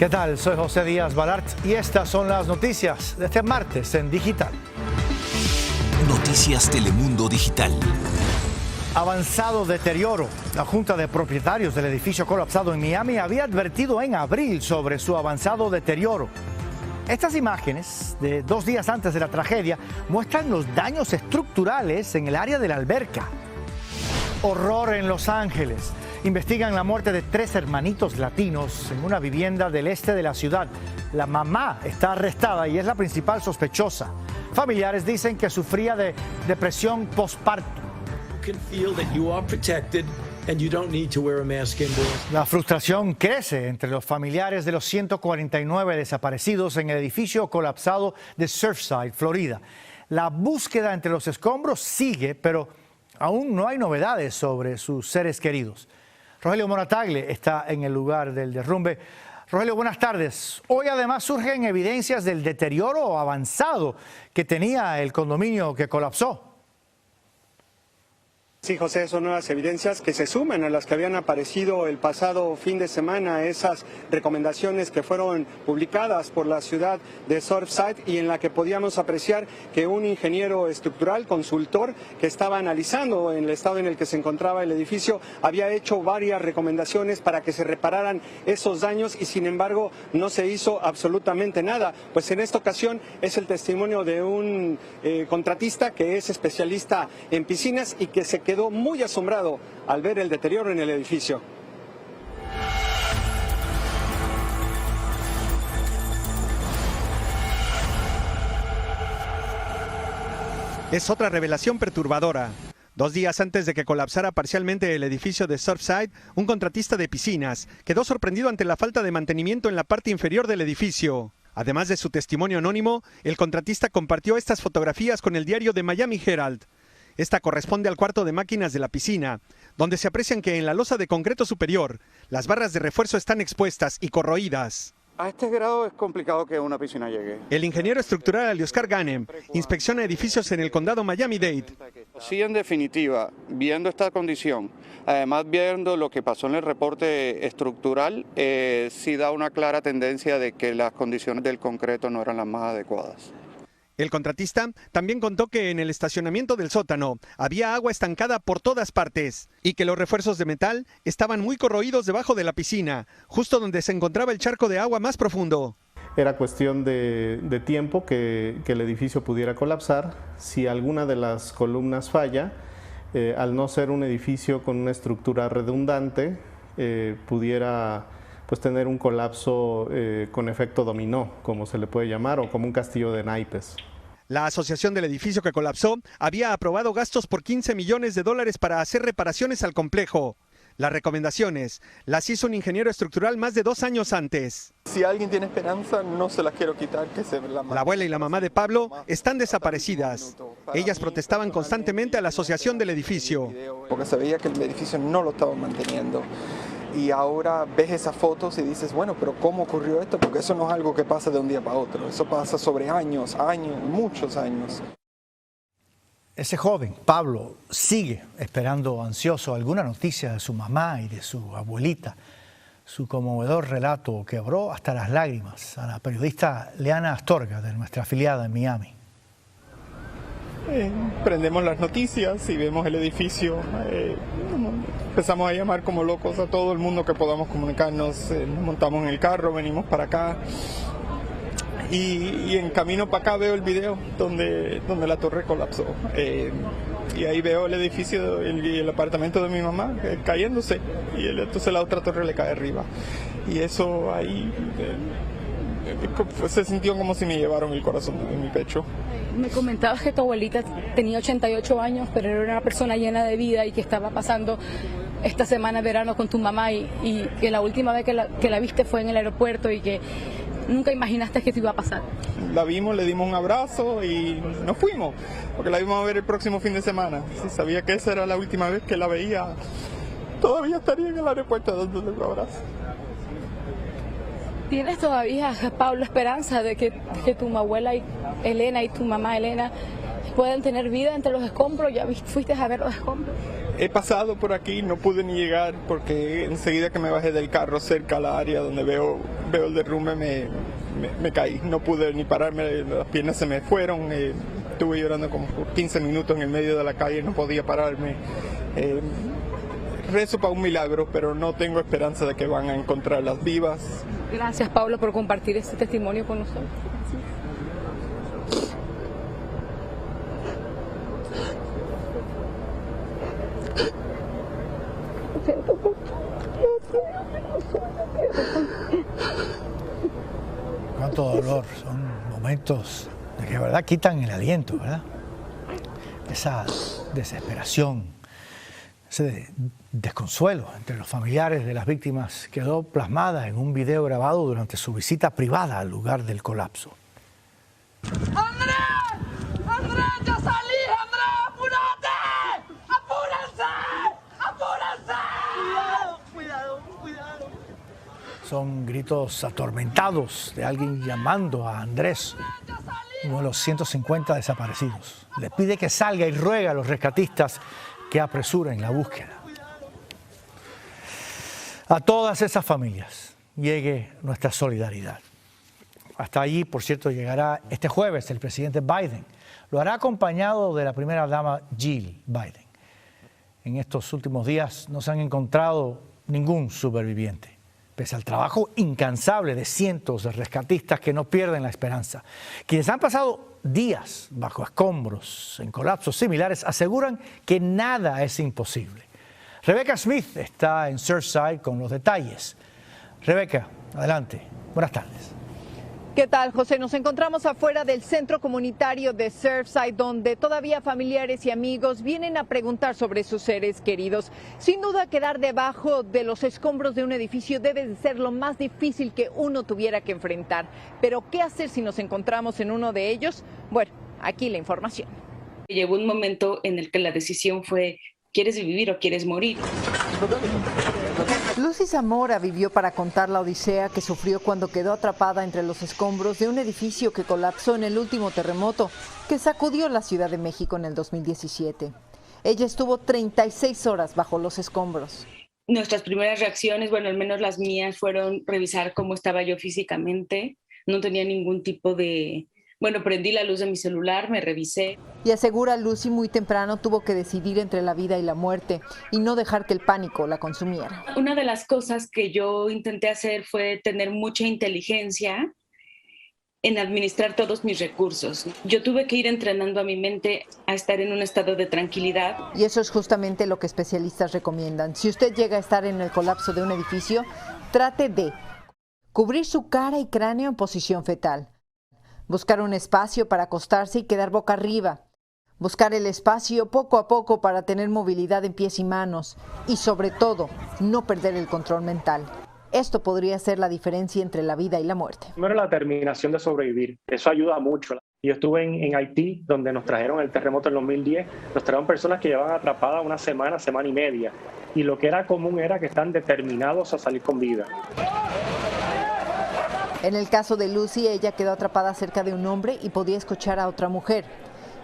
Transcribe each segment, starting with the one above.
¿Qué tal? Soy José Díaz Balart y estas son las noticias de este martes en Digital. Noticias Telemundo Digital. Avanzado deterioro. La Junta de Propietarios del edificio colapsado en Miami había advertido en abril sobre su avanzado deterioro. Estas imágenes de 2 días antes de la tragedia muestran los daños estructurales en el área de la alberca. Horror en Los Ángeles. Investigan la muerte de 3 hermanitos latinos en una vivienda del este de la ciudad. La mamá está arrestada y es la principal sospechosa. Familiares dicen que sufría de depresión postparto. La frustración crece entre los familiares de los 149 desaparecidos en el edificio colapsado de Surfside, Florida. La búsqueda entre los escombros sigue, pero aún no hay novedades sobre sus seres queridos. Rogelio Morataglia está en el lugar del derrumbe. Rogelio, buenas tardes. Hoy además surgen evidencias del deterioro avanzado que tenía el condominio que colapsó. Sí, José, son nuevas evidencias que se suman a las que habían aparecido el pasado fin de semana, esas recomendaciones que fueron publicadas por la ciudad de Surfside y en la que podíamos apreciar que un ingeniero estructural, consultor, que estaba analizando el estado en el que se encontraba el edificio, había hecho varias recomendaciones para que se repararan esos daños y sin embargo no se hizo absolutamente nada. Pues en esta ocasión es el testimonio de un contratista que es especialista en piscinas y que se quedó muy asombrado al ver el deterioro en el edificio. Es otra revelación perturbadora. 2 días antes de que colapsara parcialmente el edificio de Surfside, un contratista de piscinas quedó sorprendido ante la falta de mantenimiento en la parte inferior del edificio. Además de su testimonio anónimo, el contratista compartió estas fotografías con el diario The Miami Herald. Esta corresponde al cuarto de máquinas de la piscina, donde se aprecian que en la losa de concreto superior, las barras de refuerzo están expuestas y corroídas. A este grado es complicado que una piscina llegue. El ingeniero estructural Alioscar Ganem inspecciona edificios en el condado Miami-Dade. Sí, en definitiva, viendo esta condición, además viendo lo que pasó en el reporte estructural, sí da una clara tendencia de que las condiciones del concreto no eran las más adecuadas. El contratista también contó que en el estacionamiento del sótano había agua estancada por todas partes y que los refuerzos de metal estaban muy corroídos debajo de la piscina, justo donde se encontraba el charco de agua más profundo. Era cuestión de tiempo que el edificio pudiera colapsar. Si alguna de las columnas falla, al no ser un edificio con una estructura redundante, pudiera tener un colapso con efecto dominó, como se le puede llamar, o como un castillo de naipes. La asociación del edificio que colapsó había aprobado gastos por $15 millones para hacer reparaciones al complejo. Las recomendaciones las hizo un ingeniero estructural más de 2 años antes. Si alguien tiene esperanza, no se las quiero quitar. La abuela y la mamá de Pablo están desaparecidas. Ellas protestaban constantemente a la asociación del edificio. Porque se veía que el edificio no lo estaban manteniendo. Y ahora ves esas fotos y dices, bueno, pero ¿cómo ocurrió esto? Porque eso no es algo que pasa de un día para otro. Eso pasa sobre años, muchos años. Ese joven, Pablo, sigue esperando ansioso alguna noticia de su mamá y de su abuelita. Su conmovedor relato quebró hasta las lágrimas a la periodista Leana Astorga, de nuestra afiliada en Miami. Prendemos las noticias y vemos el edificio. Empezamos a llamar como locos a todo el mundo que podamos comunicarnos. Nos montamos en el carro, venimos para acá. Y en camino para acá veo el video donde la torre colapsó. Y ahí veo el edificio y el apartamento de mi mamá cayéndose. Y entonces la otra torre le cae arriba. Y eso ahí se sintió como si me llevaron el corazón en mi pecho. Me comentabas que tu abuelita tenía 88 años, pero era una persona llena de vida y que estaba pasando esta semana de verano con tu mamá y que la última vez que la viste fue en el aeropuerto y que nunca imaginaste que te iba a pasar. La vimos, le dimos un abrazo y nos fuimos, porque la íbamos a ver el próximo fin de semana. Si sabía que esa era la última vez que la veía, todavía estaría en el aeropuerto dándole un abrazo. ¿Tienes todavía, Pablo, esperanza de que tu abuela Elena y tu mamá Elena puedan tener vida entre los escombros? ¿Ya fuiste a ver los escombros? He pasado por aquí, no pude ni llegar porque enseguida que me bajé del carro cerca al área donde veo veo el derrumbe me caí, no pude ni pararme, las piernas se me fueron, estuve llorando como por 15 minutos en el medio de la calle, no podía pararme. Rezo para un milagro, pero no tengo esperanza de que van a encontrarlas vivas. Gracias, Pablo, por compartir este testimonio con nosotros. Cuánto dolor, son momentos de que de verdad quitan el aliento, ¿verdad? Esa desesperación, ese desconsuelo entre los familiares de las víctimas quedó plasmada en un video grabado durante su visita privada al lugar del colapso. ¡Andrés! ¡Andrés, ya salí! ¡Andrés, apúrate! ¡Apúrense! ¡Apúrense! Cuidado, cuidado. Son gritos atormentados de alguien llamando a Andrés, uno de los 150 desaparecidos. Le pide que salga y ruega a los rescatistas que apresuren la búsqueda. A todas esas familias llegue nuestra solidaridad. Hasta allí, por cierto, llegará este jueves el presidente Biden. Lo hará acompañado de la primera dama Jill Biden. En estos últimos días no se han encontrado ningún superviviente, pese al trabajo incansable de cientos de rescatistas que no pierden la esperanza. Quienes han pasado días bajo escombros en colapsos similares aseguran que nada es imposible. Rebecca Smith está en Surfside con los detalles. Rebecca, adelante. Buenas tardes. ¿Qué tal, José? Nos encontramos afuera del centro comunitario de Surfside, donde todavía familiares y amigos vienen a preguntar sobre sus seres queridos. Sin duda, quedar debajo de los escombros de un edificio debe de ser lo más difícil que uno tuviera que enfrentar. Pero, ¿qué hacer si nos encontramos en uno de ellos? Bueno, aquí la información. Llegó un momento en el que la decisión fue: ¿quieres vivir o quieres morir? Lucy Zamora vivió para contar la odisea que sufrió cuando quedó atrapada entre los escombros de un edificio que colapsó en el último terremoto que sacudió la Ciudad de México en el 2017. Ella estuvo 36 horas bajo los escombros. Nuestras primeras reacciones, bueno, al menos las mías, fueron revisar cómo estaba yo físicamente. No tenía ningún tipo de... Bueno, prendí la luz de mi celular, me revisé. Y asegura Lucy muy temprano tuvo que decidir entre la vida y la muerte y no dejar que el pánico la consumiera. Una de las cosas que yo intenté hacer fue tener mucha inteligencia en administrar todos mis recursos. Yo tuve que ir entrenando a mi mente a estar en un estado de tranquilidad. Y eso es justamente lo que especialistas recomiendan. Si usted llega a estar en el colapso de un edificio, trate de cubrir su cara y cráneo en posición fetal. Buscar un espacio para acostarse y quedar boca arriba. Buscar el espacio poco a poco para tener movilidad en pies y manos. Y sobre todo, no perder el control mental. Esto podría ser la diferencia entre la vida y la muerte. Primero, la determinación de sobrevivir. Eso ayuda mucho. Yo estuve en Haití, donde nos trajeron el terremoto en 2010. Nos trajeron personas que llevaban atrapadas una semana, semana y media. Y lo que era común era que están determinados a salir con vida. En el caso de Lucy, ella quedó atrapada cerca de un hombre y podía escuchar a otra mujer.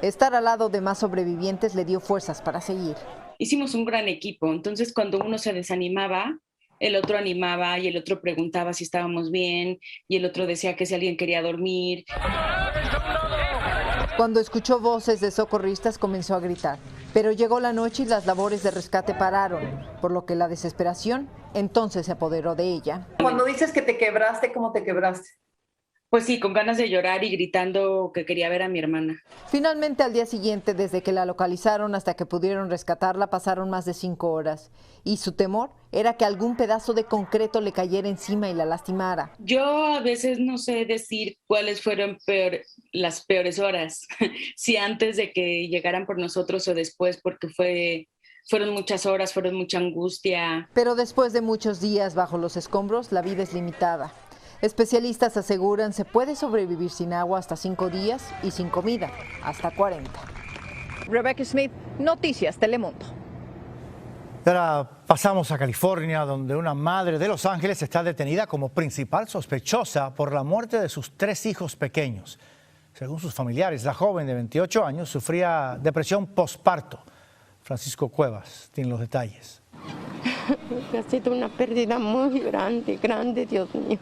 Estar al lado de más sobrevivientes le dio fuerzas para seguir. Hicimos un gran equipo, entonces cuando uno se desanimaba, el otro animaba y el otro preguntaba si estábamos bien y el otro decía que si alguien quería dormir. Cuando escuchó voces de socorristas comenzó a gritar, pero llegó la noche y las labores de rescate pararon, por lo que la desesperación entonces se apoderó de ella. Cuando dices que te quebraste, ¿cómo te quebraste? Pues sí, con ganas de llorar y gritando que quería ver a mi hermana. Finalmente, al día siguiente, desde que la localizaron hasta que pudieron rescatarla, pasaron más de 5 horas. Y su temor era que algún pedazo de concreto le cayera encima y la lastimara. Yo a veces no sé decir cuáles fueron las peores horas, si antes de que llegaran por nosotros o después, porque fueron muchas horas, fueron mucha angustia. Pero después de muchos días bajo los escombros, la vida es limitada. Especialistas aseguran se puede sobrevivir sin agua hasta 5 días y sin comida hasta 40. Rebecca Smith, Noticias Telemundo. Ahora pasamos a California, donde una madre de Los Ángeles está detenida como principal sospechosa por la muerte de sus 3 hijos pequeños. Según sus familiares, la joven de 28 años sufría depresión postparto. Francisco Cuevas tiene los detalles. Ha sido una pérdida muy grande, Dios mío.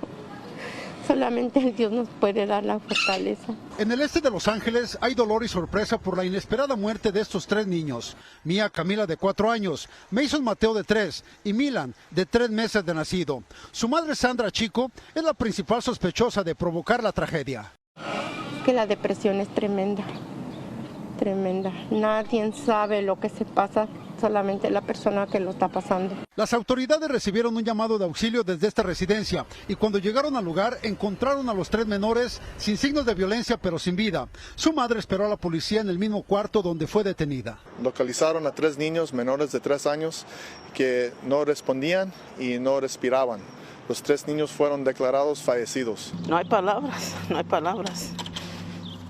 Solamente el Dios nos puede dar la fortaleza. En el este de Los Ángeles hay dolor y sorpresa por la inesperada muerte de estos 3 niños. Mía Camila, de 4 años, Mason Mateo, de 3, y Milan, de 3 meses de nacido. Su madre, Sandra Chico, es la principal sospechosa de provocar la tragedia. Que la depresión es tremenda, tremenda. Nadie sabe lo que se pasa, solamente la persona que lo está pasando. Las autoridades recibieron un llamado de auxilio desde esta residencia y cuando llegaron al lugar encontraron a los 3 menores sin signos de violencia pero sin vida. Su madre esperó a la policía en el mismo cuarto donde fue detenida. Localizaron a 3 niños menores de 3 años que no respondían y no respiraban. Los 3 niños fueron declarados fallecidos. No hay palabras, no hay palabras.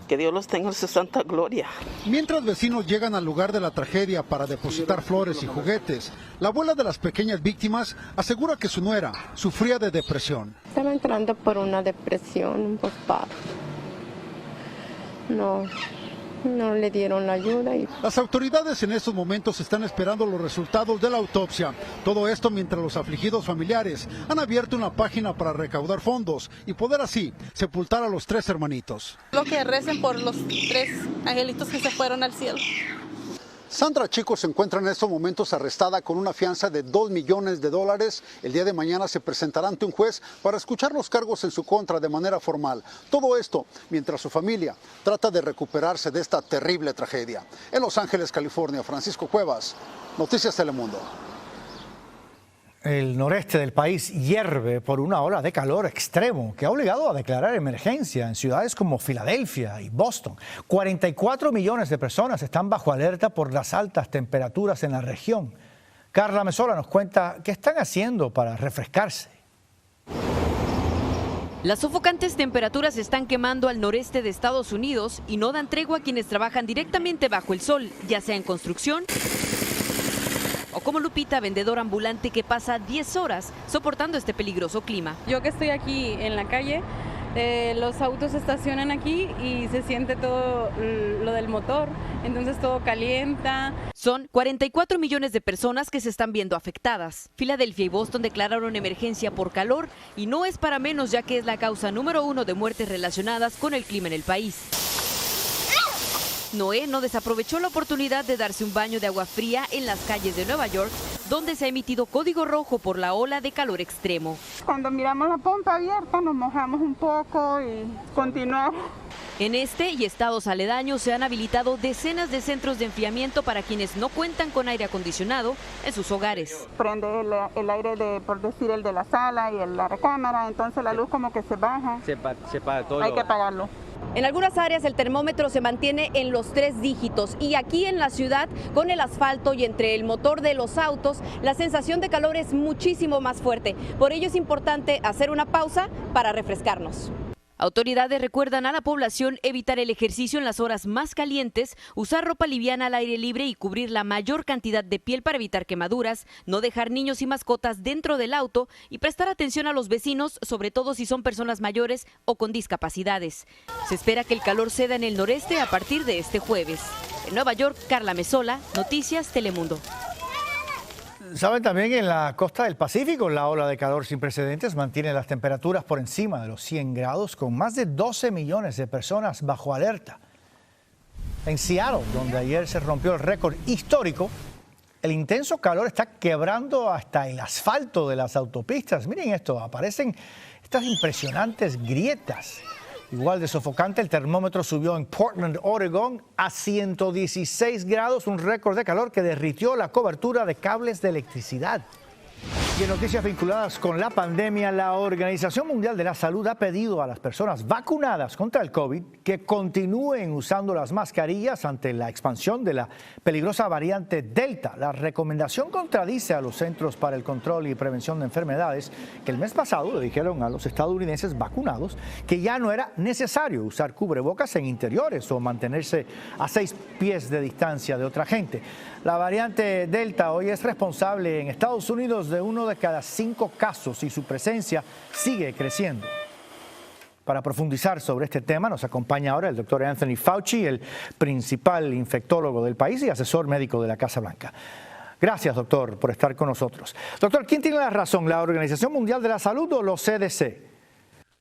Que Dios los tenga en su santa gloria. Mientras vecinos llegan al lugar de la tragedia para depositar flores y juguetes, la abuela de las pequeñas víctimas asegura que su nuera sufría de depresión. Estaba entrando por una depresión, un postparto. No le dieron la ayuda. Las autoridades en estos momentos están esperando los resultados de la autopsia. Todo esto mientras los afligidos familiares han abierto una página para recaudar fondos y poder así sepultar a los 3 hermanitos. Lo que recen por los 3 angelitos que se fueron al cielo. Sandra Chico se encuentra en estos momentos arrestada con una fianza de $2 millones. El día de mañana se presentará ante un juez para escuchar los cargos en su contra de manera formal. Todo esto mientras su familia trata de recuperarse de esta terrible tragedia. En Los Ángeles, California, Francisco Cuevas, Noticias Telemundo. El noreste del país hierve por una ola de calor extremo que ha obligado a declarar emergencia en ciudades como Filadelfia y Boston. 44 millones de personas están bajo alerta por las altas temperaturas en la región. Carla Mesola nos cuenta qué están haciendo para refrescarse. Las sofocantes temperaturas están quemando al noreste de Estados Unidos y no dan tregua a quienes trabajan directamente bajo el sol, ya sea en construcción o como Lupita, vendedora ambulante que pasa 10 horas soportando este peligroso clima. Yo que estoy aquí en la calle, los autos se estacionan aquí y se siente todo lo del motor, entonces todo calienta. Son 44 millones de personas que se están viendo afectadas. Filadelfia y Boston declararon emergencia por calor y no es para menos, ya que es la causa número 1 de muertes relacionadas con el clima en el país. Noé no desaprovechó la oportunidad de darse un baño de agua fría en las calles de Nueva York, donde se ha emitido código rojo por la ola de calor extremo. Cuando miramos la pompa abierta nos mojamos un poco y continuamos. En este y estados aledaños se han habilitado decenas de centros de enfriamiento para quienes no cuentan con aire acondicionado en sus hogares. Prende el aire, por decir, el de la sala y la recámara, entonces la luz como que se baja. Se paga todo. Hay que apagarlo. En algunas áreas el termómetro se mantiene en los 3 dígitos y aquí en la ciudad, con el asfalto y entre el motor de los autos, la sensación de calor es muchísimo más fuerte. Por ello es importante hacer una pausa para refrescarnos. Autoridades recuerdan a la población evitar el ejercicio en las horas más calientes, usar ropa liviana al aire libre y cubrir la mayor cantidad de piel para evitar quemaduras, no dejar niños y mascotas dentro del auto y prestar atención a los vecinos, sobre todo si son personas mayores o con discapacidades. Se espera que el calor ceda en el noreste a partir de este jueves. En Nueva York, Carla Mesola, Noticias Telemundo. Saben, también en la costa del Pacífico la ola de calor sin precedentes mantiene las temperaturas por encima de los 100 grados con más de 12 millones de personas bajo alerta. En Seattle, donde ayer se rompió el récord histórico, el intenso calor está quebrando hasta el asfalto de las autopistas. Miren esto, aparecen estas impresionantes grietas. Igual de sofocante, el termómetro subió en Portland, Oregón, a 116 grados, un récord de calor que derritió la cobertura de cables de electricidad. Y en noticias vinculadas con la pandemia, la Organización Mundial de la Salud ha pedido a las personas vacunadas contra el COVID que continúen usando las mascarillas ante la expansión de la peligrosa variante Delta. La recomendación contradice a los Centros para el Control y Prevención de Enfermedades, que el mes pasado le dijeron a los estadounidenses vacunados que ya no era necesario usar cubrebocas en interiores o mantenerse a 6 pies de distancia de otra gente. La variante Delta hoy es responsable en Estados Unidos de 1 de cada 5 casos y su presencia sigue creciendo. Para profundizar sobre este tema nos acompaña ahora el doctor Anthony Fauci, el principal infectólogo del país y asesor médico de la Casa Blanca. Gracias, doctor, por estar con nosotros. Doctor, ¿quién tiene la razón, la Organización Mundial de la Salud o los CDC?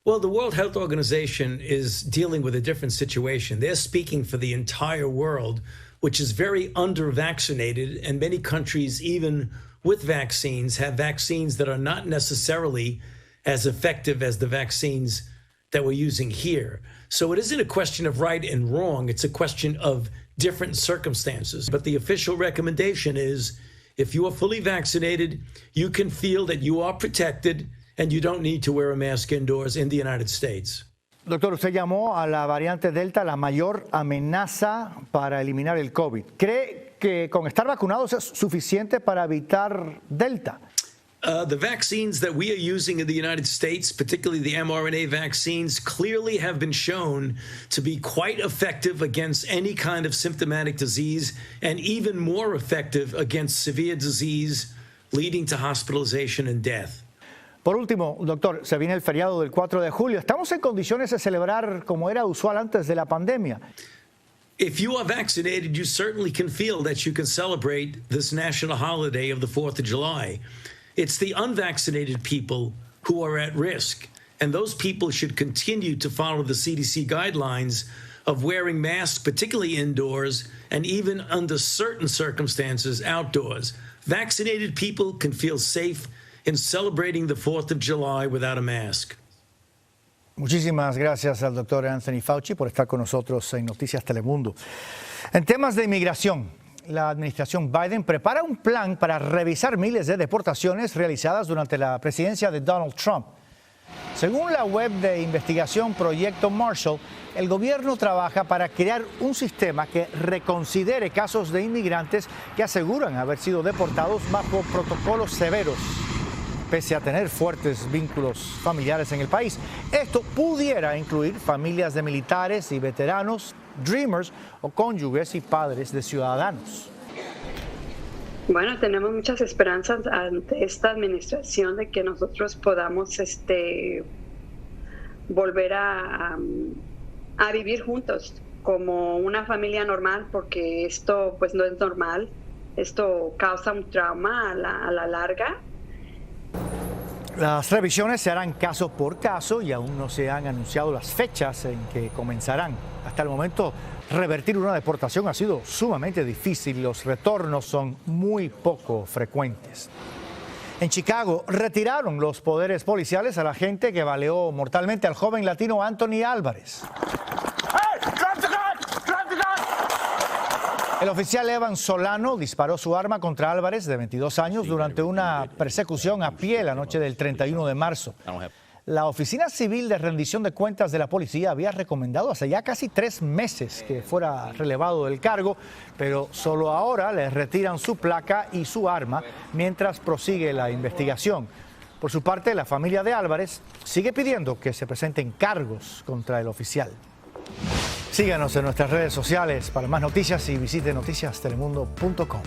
Well, the World Health Organization is dealing with a different situation. They're speaking for the entire world, which is very under-vaccinated, and many countries, even with vaccines, have vaccines that are not necessarily as effective as the vaccines that we're using here. So it isn't a question of right and wrong, it's a question of different circumstances. But the official recommendation is, if you are fully vaccinated, you can feel that you are protected and you don't need to wear a mask indoors in the United States. Doctor, usted llamó a la variante Delta la mayor amenaza para eliminar el COVID. ¿Cree que con estar vacunados es suficiente para evitar Delta? The vaccines that we are using in the United States, particularly the mRNA vaccines, clearly have been shown to be quite effective against any kind of symptomatic disease and even more effective against severe disease leading to hospitalization and death. Por último, doctor, se viene el feriado del 4 de julio. ¿Estamos en condiciones de celebrar como era usual antes de la pandemia? If you are vaccinated, you certainly can feel that you can celebrate this national holiday of the 4th of July. It's the unvaccinated people who are at risk, and those people should continue to follow the CDC guidelines of wearing masks, particularly indoors, and even under certain circumstances, outdoors. Vaccinated people can feel safe in celebrating the 4th of July without a mask. Muchísimas gracias al doctor Anthony Fauci por estar con nosotros en Noticias Telemundo. En temas de inmigración, la administración Biden prepara un plan para revisar miles de deportaciones realizadas durante la presidencia de Donald Trump. Según la web de investigación Proyecto Marshall, el gobierno trabaja para crear un sistema que reconsidere casos de inmigrantes que aseguran haber sido deportados bajo protocolos severos, pese a tener fuertes vínculos familiares en el país. Esto pudiera incluir familias de militares y veteranos, Dreamers o cónyuges y padres de ciudadanos. Bueno, tenemos muchas esperanzas ante esta administración de que nosotros podamos volver a vivir juntos como una familia normal, porque esto pues no es normal. Esto causa un trauma a la larga. Las revisiones se harán caso por caso y aún no se han anunciado las fechas en que comenzarán. Hasta el momento, revertir una deportación ha sido sumamente difícil y los retornos son muy poco frecuentes. En Chicago, retiraron los poderes policiales a la agente que baleó mortalmente al joven latino Anthony Álvarez. El oficial Evan Solano disparó su arma contra Álvarez, de 22 años, durante una persecución a pie la noche del 31 de marzo. La Oficina Civil de Rendición de Cuentas de la Policía había recomendado hace ya casi 3 meses que fuera relevado del cargo, pero solo ahora le retiran su placa y su arma mientras prosigue la investigación. Por su parte, la familia de Álvarez sigue pidiendo que se presenten cargos contra el oficial. Síganos en nuestras redes sociales para más noticias y visite noticiastelemundo.com.